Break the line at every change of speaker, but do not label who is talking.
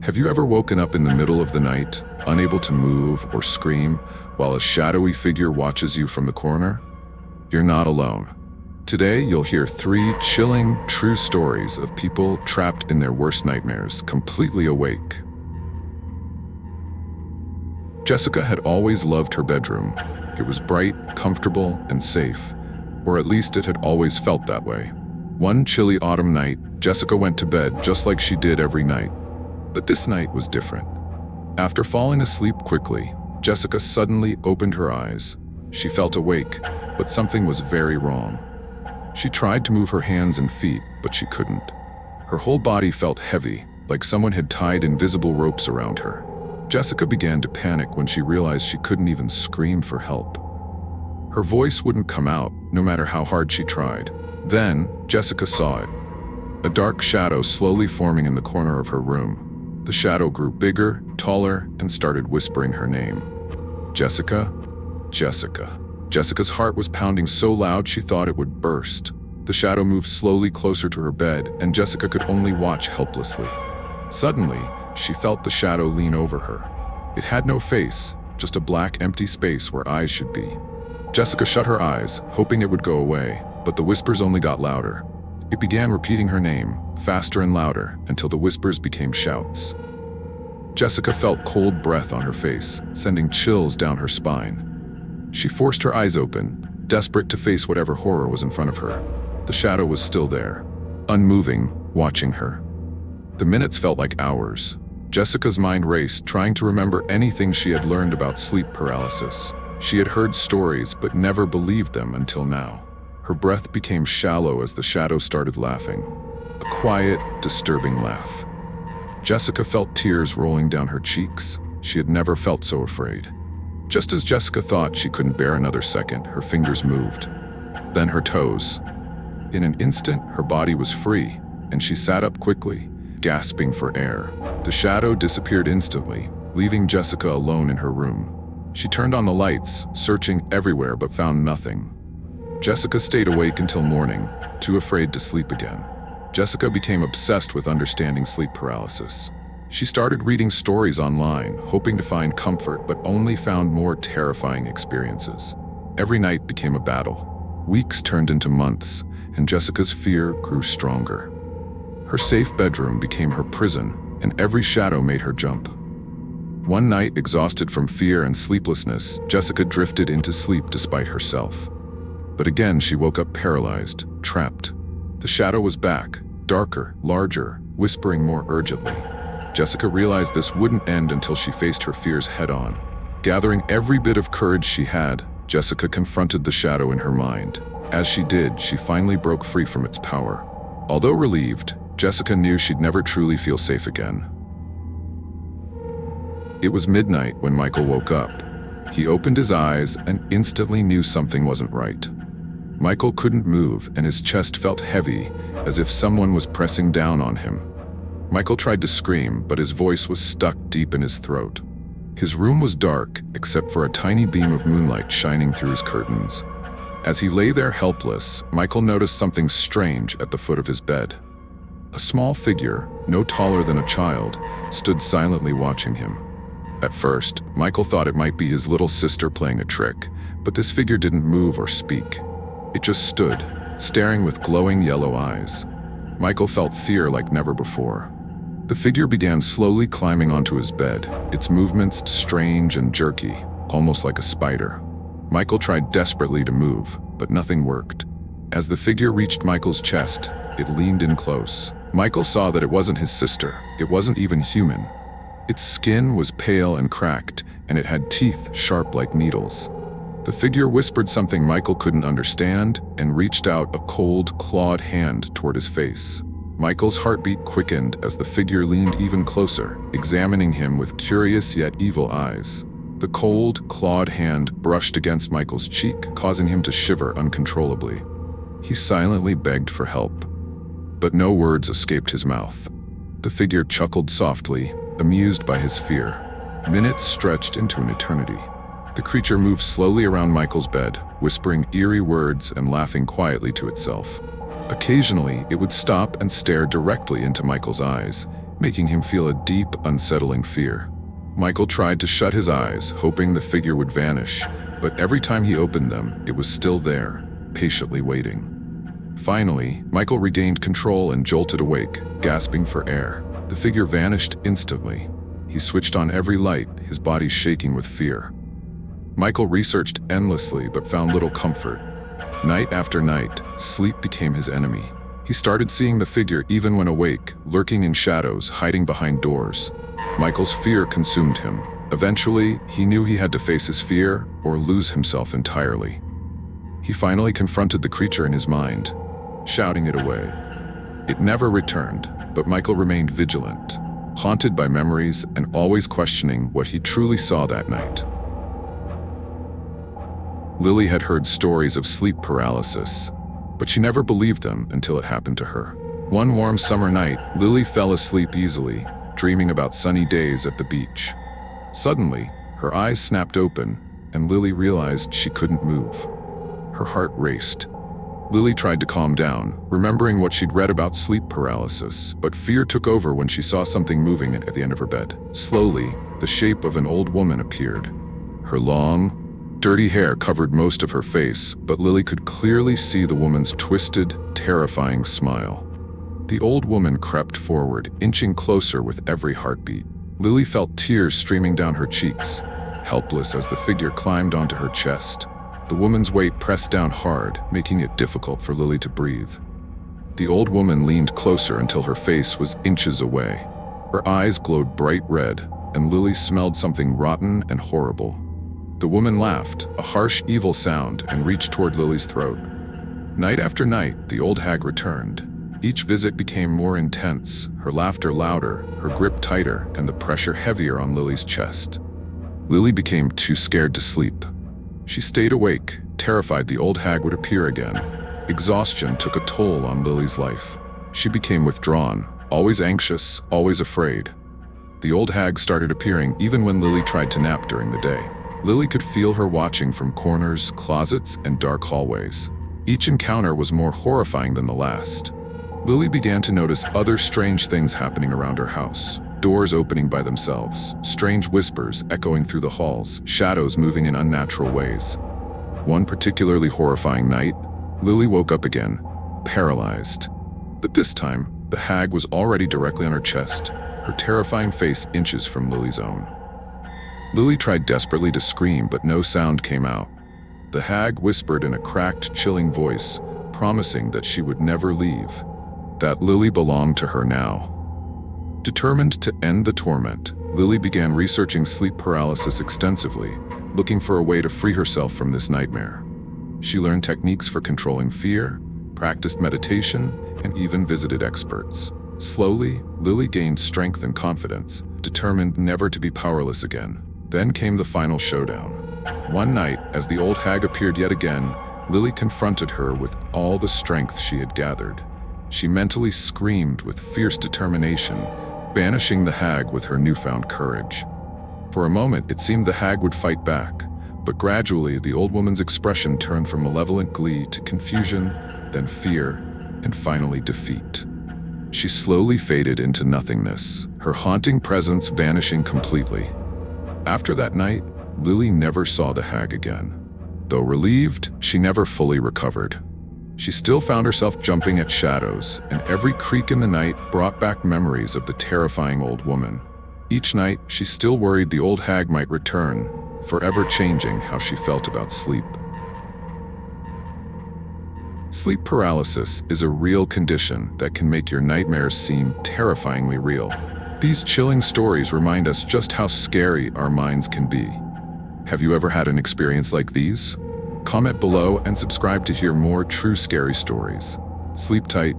Have you ever woken up in the middle of the night, unable to move or scream, while a shadowy figure watches you from the corner? You're not alone. Today, you'll hear 3 chilling, true stories of people trapped in their worst nightmares, completely awake. Jessica had always loved her bedroom. It was bright, comfortable, and safe, or at least it had always felt that way. One chilly autumn night, Jessica went to bed just like she did every night. But this night was different. After falling asleep quickly, Jessica suddenly opened her eyes. She felt awake, but something was very wrong. She tried to move her hands and feet, but she couldn't. Her whole body felt heavy, like someone had tied invisible ropes around her. Jessica began to panic when she realized she couldn't even scream for help. Her voice wouldn't come out, no matter how hard she tried. Then, Jessica saw it. A dark shadow slowly forming in the corner of her room. The shadow grew bigger, taller, and started whispering her name. Jessica? Jessica. Jessica's heart was pounding so loud she thought it would burst. The shadow moved slowly closer to her bed, and Jessica could only watch helplessly. Suddenly, she felt the shadow lean over her. It had no face, just a black, empty space where eyes should be. Jessica shut her eyes, hoping it would go away, but the whispers only got louder. It began repeating her name, faster and louder, until the whispers became shouts. Jessica felt cold breath on her face, sending chills down her spine. She forced her eyes open, desperate to face whatever horror was in front of her. The shadow was still there, unmoving, watching her. The minutes felt like hours. Jessica's mind raced, trying to remember anything she had learned about sleep paralysis. She had heard stories, but never believed them until now. Her breath became shallow as the shadow started laughing. A quiet, disturbing laugh. Jessica felt tears rolling down her cheeks. She had never felt so afraid. Just as Jessica thought she couldn't bear another second, her fingers moved. Then her toes. In an instant, her body was free, and she sat up quickly, gasping for air. The shadow disappeared instantly, leaving Jessica alone in her room. She turned on the lights, searching everywhere but found nothing. Jessica stayed awake until morning, too afraid to sleep again. Jessica became obsessed with understanding sleep paralysis. She started reading stories online, hoping to find comfort, but only found more terrifying experiences. Every night became a battle. Weeks turned into months, and Jessica's fear grew stronger. Her safe bedroom became her prison, and every shadow made her jump. One night, exhausted from fear and sleeplessness, Jessica drifted into sleep despite herself. But again, she woke up paralyzed, trapped. The shadow was back, darker, larger, whispering more urgently. Jessica realized this wouldn't end until she faced her fears head-on. Gathering every bit of courage she had, Jessica confronted the shadow in her mind. As she did, she finally broke free from its power. Although relieved, Jessica knew she'd never truly feel safe again. It was midnight when Michael woke up. He opened his eyes and instantly knew something wasn't right. Michael couldn't move, and his chest felt heavy, as if someone was pressing down on him. Michael tried to scream, but his voice was stuck deep in his throat. His room was dark, except for a tiny beam of moonlight shining through his curtains. As he lay there helpless, Michael noticed something strange at the foot of his bed. A small figure, no taller than a child, stood silently watching him. At first, Michael thought it might be his little sister playing a trick, but this figure didn't move or speak. It just stood, staring with glowing yellow eyes. Michael felt fear like never before. The figure began slowly climbing onto his bed, its movements strange and jerky, almost like a spider. Michael tried desperately to move, but nothing worked. As the figure reached Michael's chest, it leaned in close. Michael saw that it wasn't his sister. It wasn't even human. Its skin was pale and cracked, and it had teeth sharp like needles. The figure whispered something Michael couldn't understand and reached out a cold, clawed hand toward his face. Michael's heartbeat quickened as the figure leaned even closer, examining him with curious yet evil eyes. The cold, clawed hand brushed against Michael's cheek, causing him to shiver uncontrollably. He silently begged for help, but no words escaped his mouth. The figure chuckled softly, amused by his fear. Minutes stretched into an eternity. The creature moved slowly around Michael's bed, whispering eerie words and laughing quietly to itself. Occasionally, it would stop and stare directly into Michael's eyes, making him feel a deep, unsettling fear. Michael tried to shut his eyes, hoping the figure would vanish, but every time he opened them, it was still there, patiently waiting. Finally, Michael regained control and jolted awake, gasping for air. The figure vanished instantly. He switched on every light, his body shaking with fear. Michael researched endlessly but found little comfort. Night after night, sleep became his enemy. He started seeing the figure even when awake, lurking in shadows, hiding behind doors. Michael's fear consumed him. Eventually, he knew he had to face his fear or lose himself entirely. He finally confronted the creature in his mind, shouting it away. It never returned, but Michael remained vigilant, haunted by memories and always questioning what he truly saw that night. Lily had heard stories of sleep paralysis, but she never believed them until it happened to her. One warm summer night, Lily fell asleep easily, dreaming about sunny days at the beach. Suddenly, her eyes snapped open, and Lily realized she couldn't move. Her heart raced. Lily tried to calm down, remembering what she'd read about sleep paralysis, but fear took over when she saw something moving at the end of her bed. Slowly, the shape of an old woman appeared. Her long, dirty hair covered most of her face, but Lily could clearly see the woman's twisted, terrifying smile. The old woman crept forward, inching closer with every heartbeat. Lily felt tears streaming down her cheeks, helpless as the figure climbed onto her chest. The woman's weight pressed down hard, making it difficult for Lily to breathe. The old woman leaned closer until her face was inches away. Her eyes glowed bright red, and Lily smelled something rotten and horrible. The woman laughed, a harsh, evil sound, and reached toward Lily's throat. Night after night, the old hag returned. Each visit became more intense, her laughter louder, her grip tighter, and the pressure heavier on Lily's chest. Lily became too scared to sleep. She stayed awake, terrified the old hag would appear again. Exhaustion took a toll on Lily's life. She became withdrawn, always anxious, always afraid. The old hag started appearing even when Lily tried to nap during the day. Lily could feel her watching from corners, closets, and dark hallways. Each encounter was more horrifying than the last. Lily began to notice other strange things happening around her house. Doors opening by themselves, strange whispers echoing through the halls, shadows moving in unnatural ways. One particularly horrifying night, Lily woke up again, paralyzed. But this time, the hag was already directly on her chest, her terrifying face inches from Lily's own. Lily tried desperately to scream, but no sound came out. The hag whispered in a cracked, chilling voice, promising that she would never leave, that Lily belonged to her now. Determined to end the torment, Lily began researching sleep paralysis extensively, looking for a way to free herself from this nightmare. She learned techniques for controlling fear, practiced meditation, and even visited experts. Slowly, Lily gained strength and confidence, determined never to be powerless again. Then came the final showdown. One night, as the old hag appeared yet again, Lily confronted her with all the strength she had gathered. She mentally screamed with fierce determination, banishing the hag with her newfound courage. For a moment, it seemed the hag would fight back, but gradually the old woman's expression turned from malevolent glee to confusion, then fear, and finally defeat. She slowly faded into nothingness, her haunting presence vanishing completely. After that night, Lily never saw the hag again. Though relieved, she never fully recovered. She still found herself jumping at shadows, and every creak in the night brought back memories of the terrifying old woman. Each night, she still worried the old hag might return, forever changing how she felt about sleep. Sleep paralysis is a real condition that can make your nightmares seem terrifyingly real. These chilling stories remind us just how scary our minds can be. Have you ever had an experience like these? Comment below and subscribe to hear more true scary stories. Sleep tight,